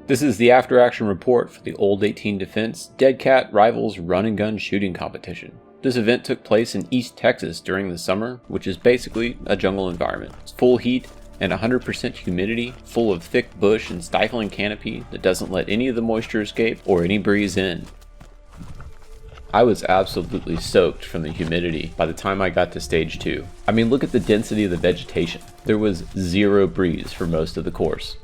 This is the after-action report for the Old 18 Defense DeadCat Rivals Run and Gun Shooting Competition. This event took place in East Texas during the summer, which is basically a jungle environment. It's full heat and 100% humidity, full of thick bush and stifling canopy that doesn't let any of the moisture escape or any breeze in. I was absolutely soaked from the humidity by the time I got to stage 2. I mean, look at the density of the vegetation. There was zero breeze for most of the course.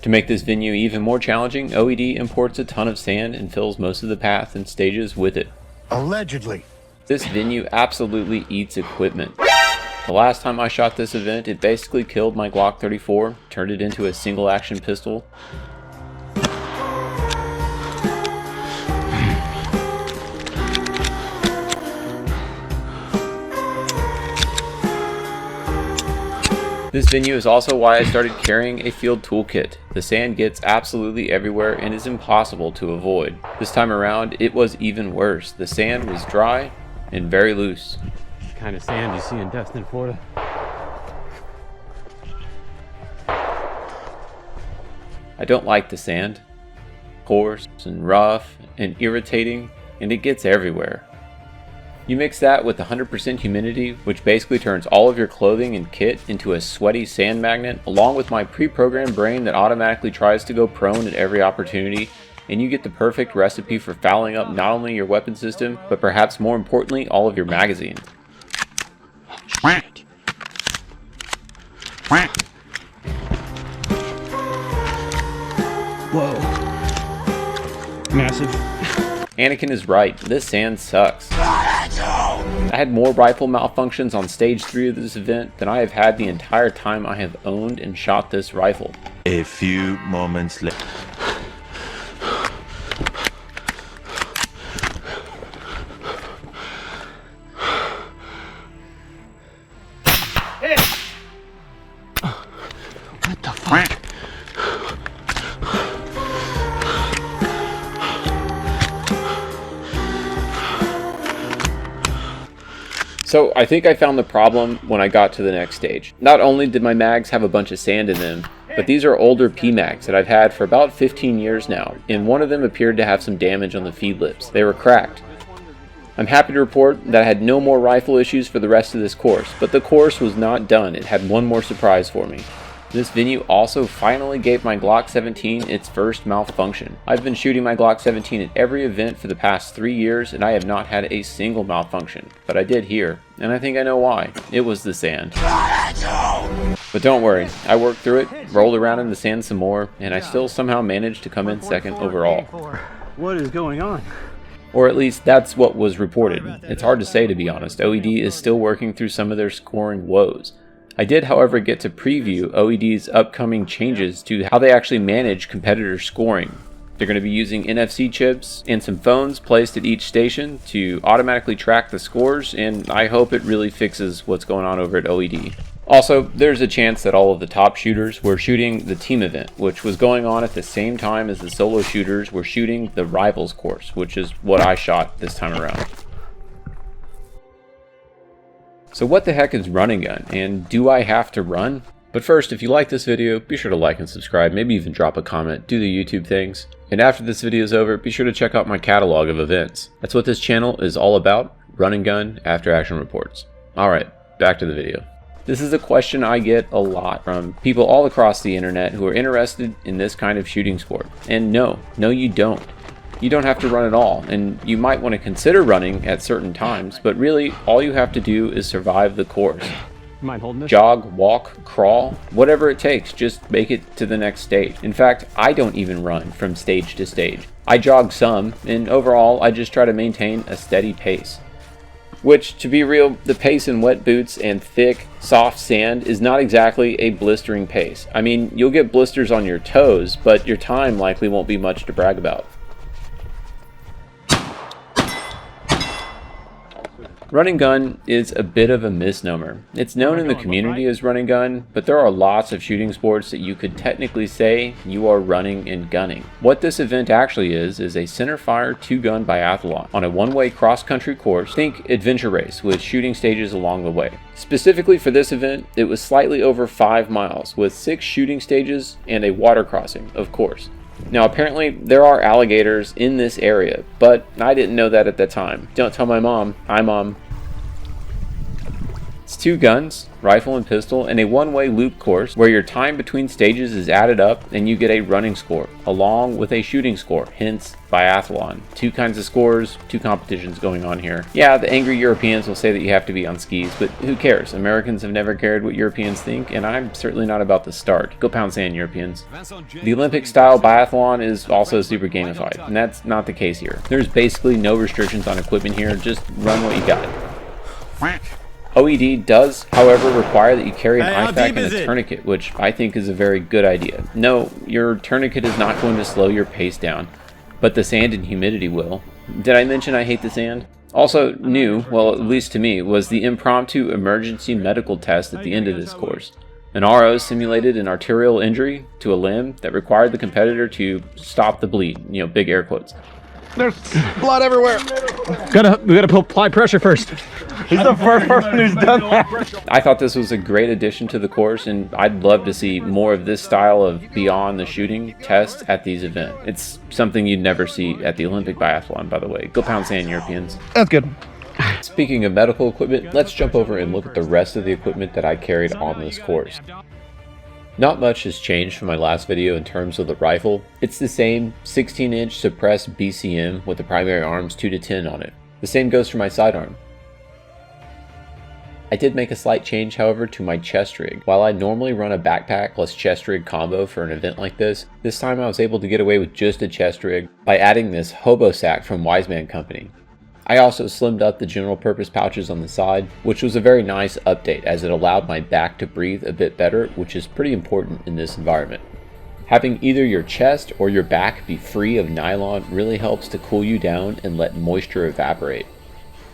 To make this venue even more challenging, OED imports a ton of sand and fills most of the path and stages with it. Allegedly. This venue absolutely eats equipment. The last time I shot this event, it basically killed my Glock 34, turned it into a single action pistol. This venue is also why I started carrying a field toolkit. The sand gets absolutely everywhere and is impossible to avoid. This time around, it was even worse. The sand was dry and very loose. The kind of sand you see in Destin, Florida. I don't like the sand. Coarse and rough and irritating, and it gets everywhere. You mix that with 100% humidity, which basically turns all of your clothing and kit into a sweaty sand magnet, along with my pre-programmed brain that automatically tries to go prone at every opportunity, and you get the perfect recipe for fouling up not only your weapon system, but perhaps more importantly, all of your magazine. Whoa. Massive. Anakin is right, this sand sucks. I had more rifle malfunctions on stage 3 of this event than I have had the entire time I have owned and shot this rifle. A few moments later. What the fuck? So I think I found the problem when I got to the next stage. Not only did my mags have a bunch of sand in them, but these are older P-mags that I've had for about 15 years now, and one of them appeared to have some damage on the feed lips. They were cracked. I'm happy to report that I had no more rifle issues for the rest of this course, but the course was not done. It had one more surprise for me. This venue also finally gave my Glock 17 its first malfunction. I've been shooting my Glock 17 at every event for the past 3 years and I have not had a single malfunction, but I did here, and I think I know why. It was the sand. But don't worry, I worked through it, rolled around in the sand some more, and I still somehow managed to come in second overall. What is going on? Or at least that's what was reported. It's hard to say, to be honest. OED is still working through some of their scoring woes. I did, however, get to preview OED's upcoming changes to how they actually manage competitor scoring. They're going to be using NFC chips and some phones placed at each station to automatically track the scores, and I hope it really fixes what's going on over at OED. Also, there's a chance that all of the top shooters were shooting the team event, which was going on at the same time as the solo shooters were shooting the Rivals course, which is what I shot this time around. So what the heck is run and gun, and do I have to run? But first, if you like this video, be sure to like and subscribe, maybe even drop a comment, do the YouTube things. And after this video is over, be sure to check out my catalog of events. That's what this channel is all about, run and gun after action reports. Alright, back to the video. This is a question I get a lot from people all across the internet who are interested in this kind of shooting sport. And no, you don't. You don't have to run at all, and you might want to consider running at certain times, but really all you have to do is survive the course. Mind holding this? Jog, walk, crawl, whatever it takes, just make it to the next stage. In fact, I don't even run from stage to stage. I jog some, and overall I just try to maintain a steady pace. Which, to be real, the pace in wet boots and thick, soft sand is not exactly a blistering pace. I mean, you'll get blisters on your toes, but your time likely won't be much to brag about. Run and gun is a bit of a misnomer. It's known in the community as run and gun, but there are lots of shooting sports that you could technically say you are running and gunning. What this event actually is a centerfire 2-gun biathlon on a one-way cross-country course. Think adventure race with shooting stages along the way. Specifically for this event, it was slightly over 5 miles with 6 shooting stages and a water crossing, of course. Now apparently there are alligators in this area, but I didn't know that at the time. Don't tell my mom. Hi Mom. It's 2 guns, rifle and pistol, and a one-way loop course where your time between stages is added up and you get a running score, along with a shooting score, hence biathlon. 2 kinds of scores, 2 competitions going on here. Yeah, the angry Europeans will say that you have to be on skis, but who cares? Americans have never cared what Europeans think, and I'm certainly not about to start. Go pound sand, Europeans. The Olympic-style biathlon is also super gamified, and that's not the case here. There's basically no restrictions on equipment here, just run what you got. OED does, however, require that you carry an IFAK and a tourniquet, which I think is a very good idea. No, your tourniquet is not going to slow your pace down, but the sand and humidity will. Did I mention I hate the sand? Also new, well at least to me, was the impromptu emergency medical test at the end of this course. An RO simulated an arterial injury to a limb that required the competitor to stop the bleed, big air quotes. There's blood everywhere. We gotta apply pressure first. He's the first person who's done that. I thought this was a great addition to the course, and I'd love to see more of this style of beyond the shooting test at these events. It's something you'd never see at the Olympic biathlon, by the way. Go pound sand, Europeans. That's good. Speaking of medical equipment, let's jump over and look at the rest of the equipment that I carried on this course. Not much has changed from my last video in terms of the rifle. It's the same 16-inch suppressed BCM with the primary arms 2 to 10 on it. The same goes for my sidearm. I did make a slight change, however, to my chest rig. While I normally run a backpack plus chest rig combo for an event like this time I was able to get away with just a chest rig by adding this Hobosack from Wiseman Company. I also slimmed up the general purpose pouches on the side, which was a very nice update as it allowed my back to breathe a bit better, which is pretty important in this environment. Having either your chest or your back be free of nylon really helps to cool you down and let moisture evaporate.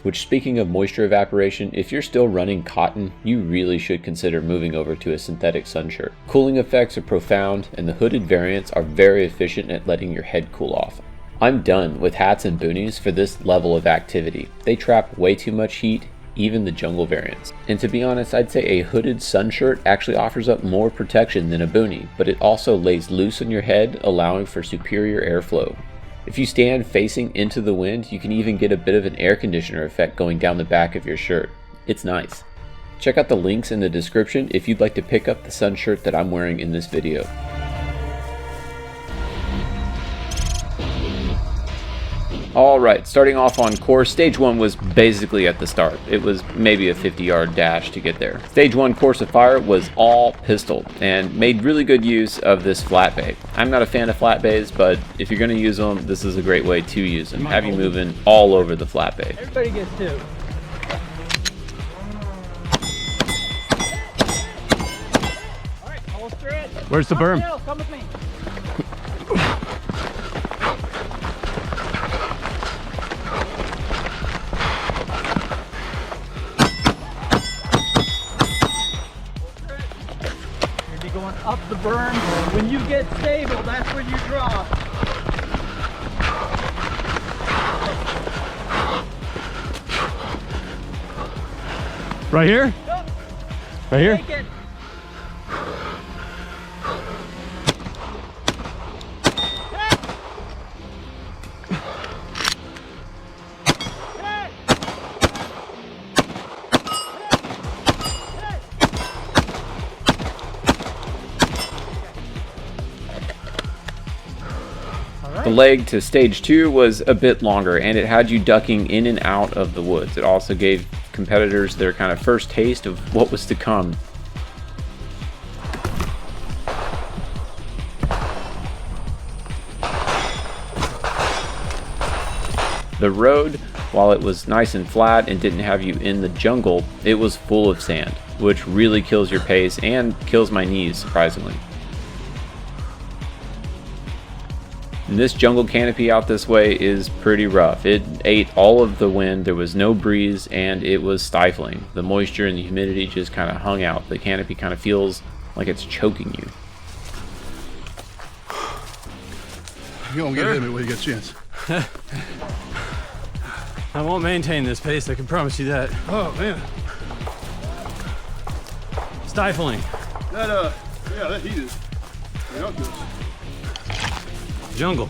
Which, speaking of moisture evaporation, if you're still running cotton, you really should consider moving over to a synthetic sun shirt. Cooling effects are profound, and the hooded variants are very efficient at letting your head cool off. I'm done with hats and boonies for this level of activity. They trap way too much heat, even the jungle variants. And to be honest, I'd say a hooded sun shirt actually offers up more protection than a boonie, but it also lays loose on your head, allowing for superior airflow. If you stand facing into the wind, you can even get a bit of an air conditioner effect going down the back of your shirt. It's nice. Check out the links in the description if you'd like to pick up the sun shirt that I'm wearing in this video. Alright, starting off on course, stage 1 was basically at the start. It was maybe a 50-yard dash to get there. Stage 1 course of fire was all pistol and made really good use of this flat bay. I'm not a fan of flat bays, but if you're going to use them, this is a great way to use them. Have you moving all over the flat bay. Everybody gets 2. Alright, holster it. Where's the berm? Come with me. Going up the berm. When you get stable, that's when you drop. Right here? Yep. Right here? Take it. The leg to stage 2 was a bit longer, and it had you ducking in and out of the woods. It also gave competitors their kind of first taste of what was to come. The road, while it was nice and flat and didn't have you in the jungle, it was full of sand, which really kills your pace and kills my knees, surprisingly. And this jungle canopy out this way is pretty rough. It ate all of the wind, there was no breeze, and it was stifling. The moisture and the humidity just kind of hung out. The canopy kind of feels like it's choking you. You won't get hit when you get a chance. I won't maintain this pace, I can promise you that. Oh, man. Stifling. That, yeah, that heat is ridiculous. Jungle.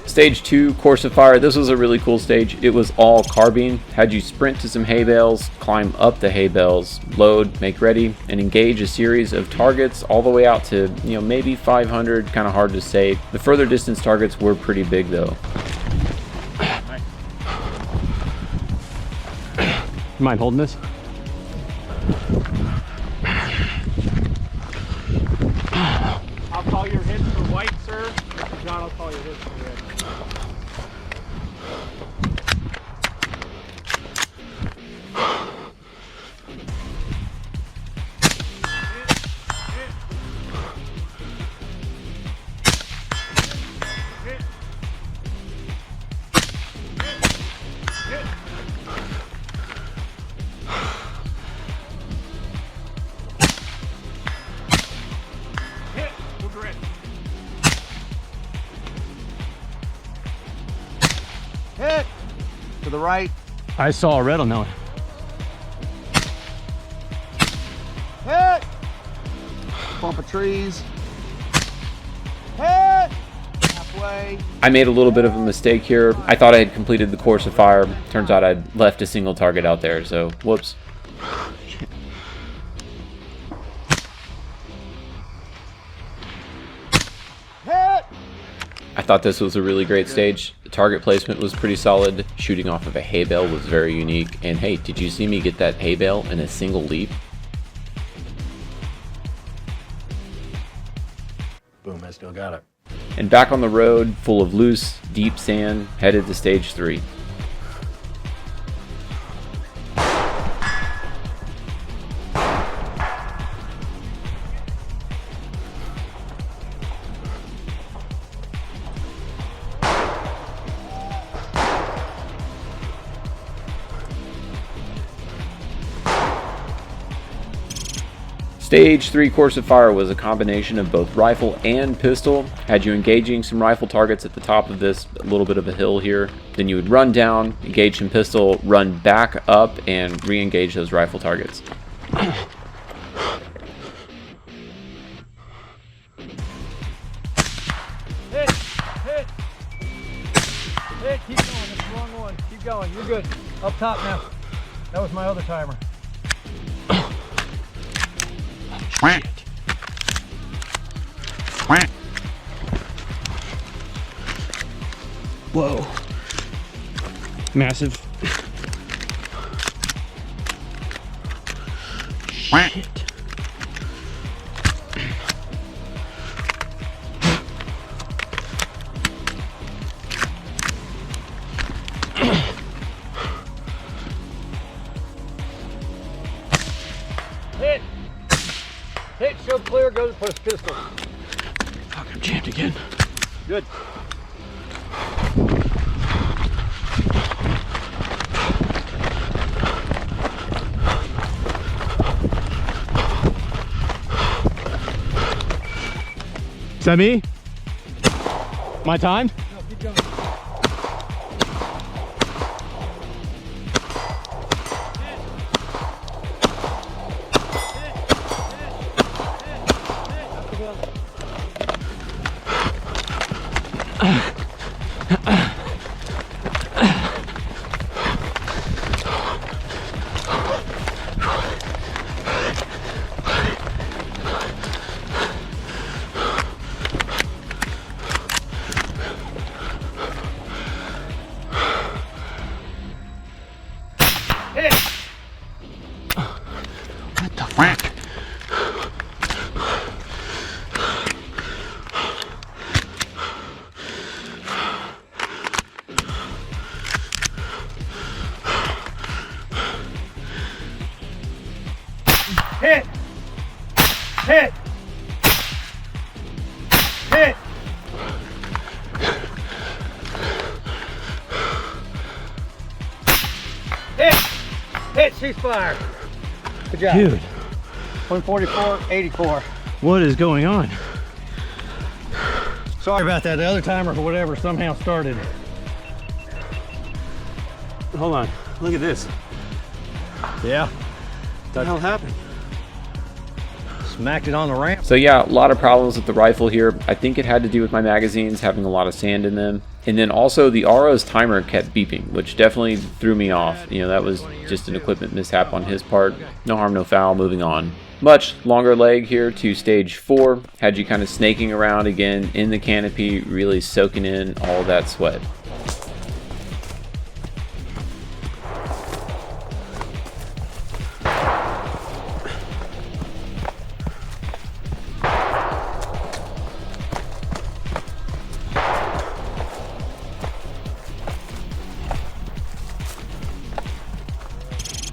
Stage 2, Course of Fire. This was a really cool stage. It was all carbine. Had you sprint to some hay bales, climb up the hay bales, load, make ready, and engage a series of targets all the way out to, maybe 500, kind of hard to say. The further distance targets were pretty big though. You mind holding this? I'll call your hits for white, sir. John, I'll call your hits for red. Hit! To the right. I saw a red on that one. Hit! Bump of trees. Hit! Halfway. I made a little bit of a mistake here. I thought I had completed the Course of Fire. Turns out I'd left a single target out there, so whoops. Hit! I thought this was a really great stage. The target placement was pretty solid. Shooting off of a hay bale was very unique. And hey, did you see me get that hay bale in a single leap? Boom, I still got it. And back on the road, full of loose, deep sand, headed to stage 3. Stage 3 Course of Fire was a combination of both rifle and pistol. Had you engaging some rifle targets at the top of this little bit of a hill here, then you would run down, engage some pistol, run back up, and re-engage those rifle targets. Hit! Hit! Hit! Keep going. That's the wrong one. Keep going. You're good. Up top now. That was my other timer. Whoa. Massive. Shit. Hit! Hit! Show clear. Go to push pistol. Fuck, I'm jammed again. Good. Is that me? My time? No, keep going. What the fuck? Hit! Hit! Hit! Hit! Hit, cease fire. Good job. Dude, 144, 84. what is going on? Sorry about that. The other timer or whatever somehow started. Hold on, look at this. Yeah. What the hell happened? Smacked it on the ramp. So yeah, a lot of problems with the rifle here. I think it had to do with my magazines having a lot of sand in them. And then also the RO's timer kept beeping, which definitely threw me off. You know, that was just an equipment mishap on his part. No harm, no foul, moving on. Much longer leg here to stage 4. Had you kind of snaking around again in the canopy, really soaking in all that sweat.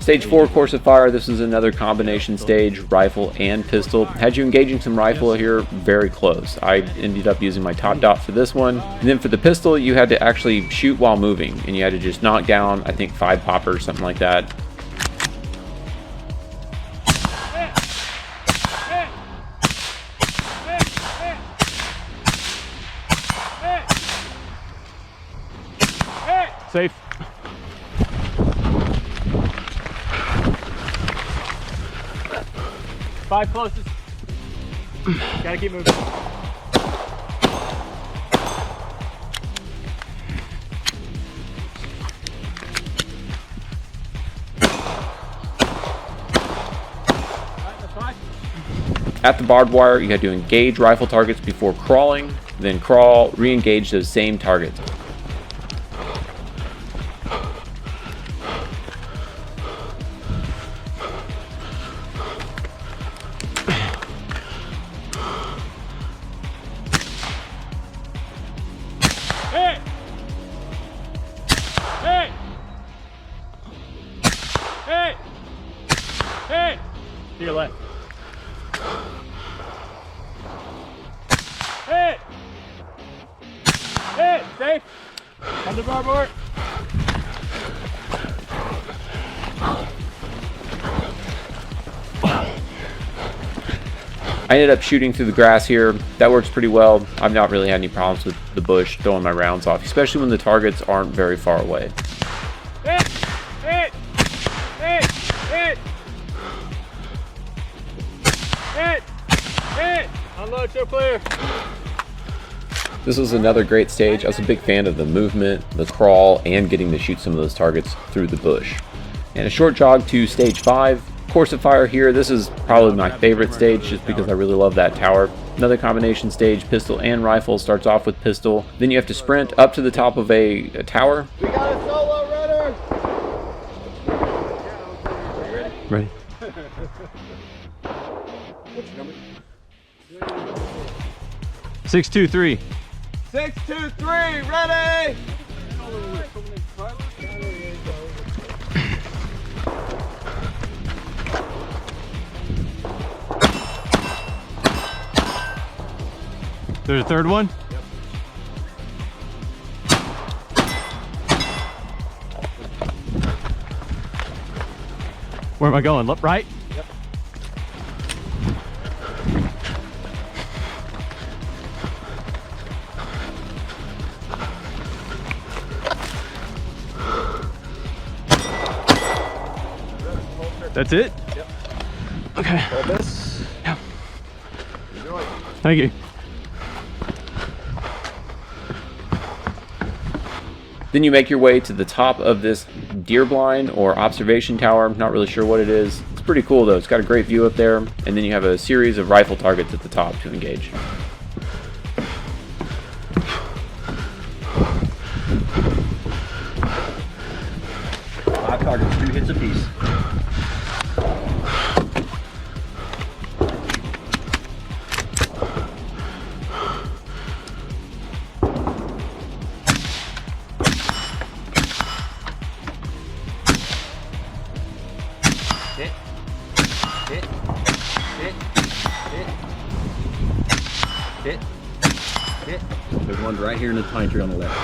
Stage 4 course of fire, this is another combination stage, rifle and pistol. Had you engaging some rifle here, very close. I ended up using my top dot for this one. And then for the pistol, you had to actually shoot while moving, and you had to just knock down, I think, 5 poppers, something like that. Safe. Five closest. Gotta keep moving. At the barbed wire, you had to engage rifle targets before crawling, then crawl, re-engage those same targets. To your left. Hit! Hit! Safe! On the barbed wire. I ended up shooting through the grass here. That works pretty well. I've not really had any problems with the bush throwing my rounds off, especially when the targets aren't very far away. Hit! Hit! Hit! Hit! Hit! Hit! Unload, show clear. This was another great stage. I was a big fan of the movement, the crawl, and getting to shoot some of those targets through the bush. And a short jog to stage 5. Course of fire here. This is probably my favorite stage just because I really love that tower. Another combination stage, pistol and rifle. Starts off with pistol. Then you have to sprint up to the top of a tower. We got a solo runner. Ready? What's your number? 623. 623, ready? There's a third one? Yep. Where am I going? Left, right? Yep. That's it? Yep. Okay. Hold this. Yeah. Enjoy. Thank you. Then you make your way to the top of this deer blind or observation tower. I'm not really sure what it is. It's pretty cool though. It's got a great view up there. And then you have a series of rifle targets at the top to engage. Five targets, 2 hits apiece. Hit. Hit. Hit. Hit. Hit. There's one right here in the pine tree on the left.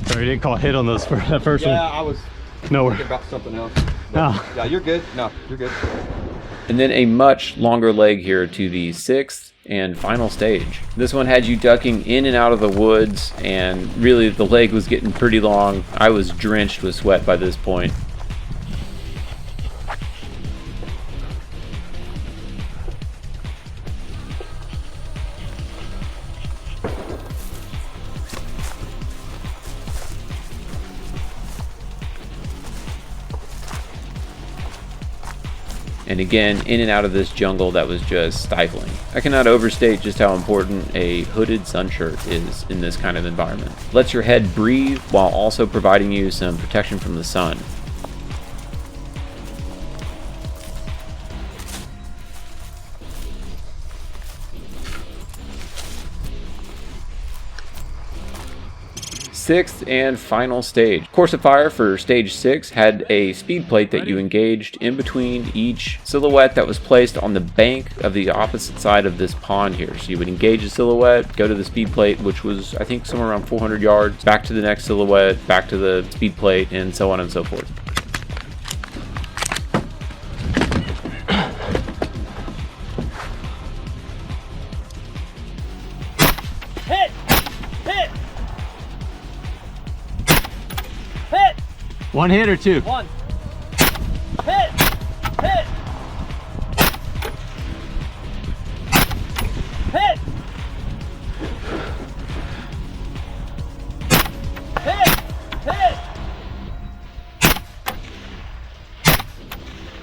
Sorry, you didn't call hit on those for that first Yeah, one. I was Nowhere. thinking about something else. Oh. Yeah, you're good. No, you're good. And then a much longer leg here to the 6th and final stage. This one had you ducking in and out of the woods, and really the leg was getting pretty long. I was drenched with sweat by this point. And again, in and out of this jungle that was just stifling. I cannot overstate just how important a hooded sun shirt is in this kind of environment. Lets your head breathe while also providing you some protection from the sun. Sixth and final stage. Course of Fire for stage 6 had a speed plate that you engaged in between each silhouette that was placed on the bank of the opposite side of this pond here. So you would engage the silhouette, go to the speed plate, which was I think somewhere around 400 yards, back to the next silhouette, back to the speed plate, and so on and so forth. Hit! Hit! Hit! One hit or two? One. Hit! Hit! Hit! Hit! Hit!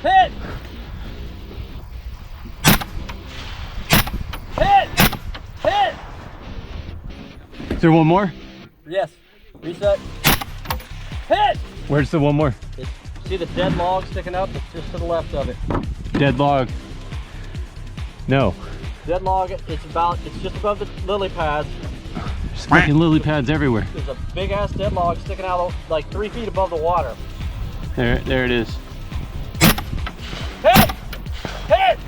Hit! Hit! Hit! Is there one more? Yes. Reset. Hit! Where's the one more? See the dead log sticking up? It's just to the left of it. Dead log. No. Dead log, it's just above the lily pads. There's fucking lily pads everywhere. There's a big ass dead log sticking out like 3 feet above the water. There it is. Hit! Hit!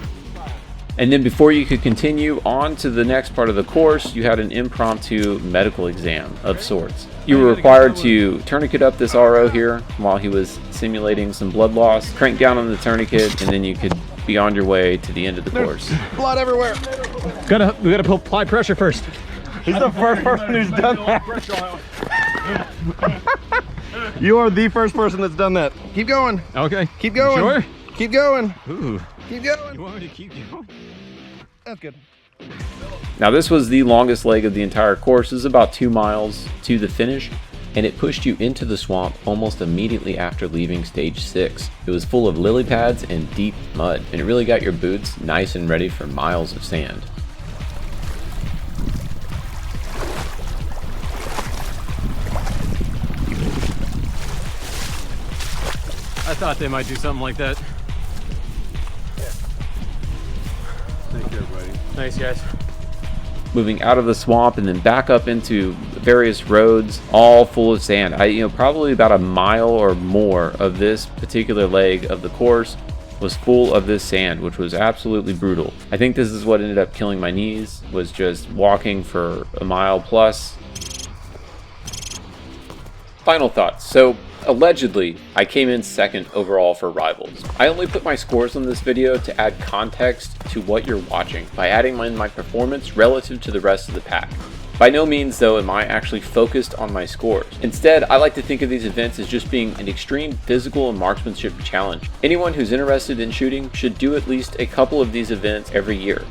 And then before you could continue on to the next part of the course, you had an impromptu medical exam of sorts. You were required to tourniquet up this RO here while he was simulating some blood loss, crank down on the tourniquet, and then you could be on your way to the end of the course. Blood everywhere. We gotta apply pressure first. He's the first person who's done that. You are the first person that's done that. Keep going. Okay. Keep going. Sure? Keep going. Ooh. Keep going. You want me to keep going? That's good. Now this was the longest leg of the entire course. It was about 2 miles to the finish, and it pushed you into the swamp almost immediately after leaving stage 6. It was full of lily pads and deep mud, and it really got your boots nice and ready for miles of sand. I thought they might do something like that. Take care, buddy. Thanks, guys. Moving out of the swamp and then back up into various roads, all full of sand. Probably about a mile or more of this particular leg of the course was full of this sand, which was absolutely brutal. I think this is what ended up killing my knees, was just walking for a mile plus. Final thoughts. So allegedly, I came in 2nd overall for Rivals. I only put my scores on this video to add context to what you're watching by adding in my performance relative to the rest of the pack. By no means, though, am I actually focused on my scores. Instead, I like to think of these events as just being an extreme physical and marksmanship challenge. Anyone who's interested in shooting should do at least a couple of these events every year.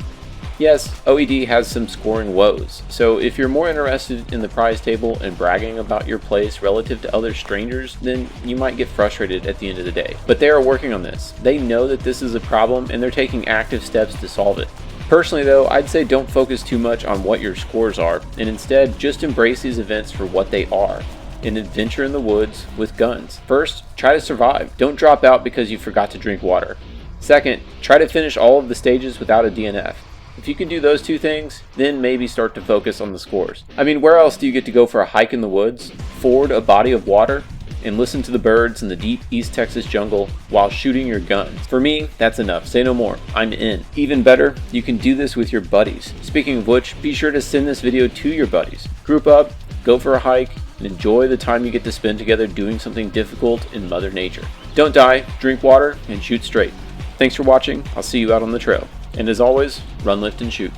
Yes, OED has some scoring woes, so if you're more interested in the prize table and bragging about your place relative to other strangers, then you might get frustrated at the end of the day. But they are working on this. They know that this is a problem and they're taking active steps to solve it. Personally though, I'd say don't focus too much on what your scores are, and instead just embrace these events for what they are. An adventure in the woods with guns. First, try to survive. Don't drop out because you forgot to drink water. Second, try to finish all of the stages without a DNF. If you can do those 2 things, then maybe start to focus on the scores. I mean, where else do you get to go for a hike in the woods, ford a body of water, and listen to the birds in the deep East Texas jungle while shooting your guns. For me, that's enough. Say no more. I'm in. Even better, you can do this with your buddies. Speaking of which, be sure to send this video to your buddies. Group up, go for a hike, and enjoy the time you get to spend together doing something difficult in Mother Nature. Don't die, drink water, and shoot straight. Thanks for watching. I'll see you out on the trail. And as always, run, lift, and shoot.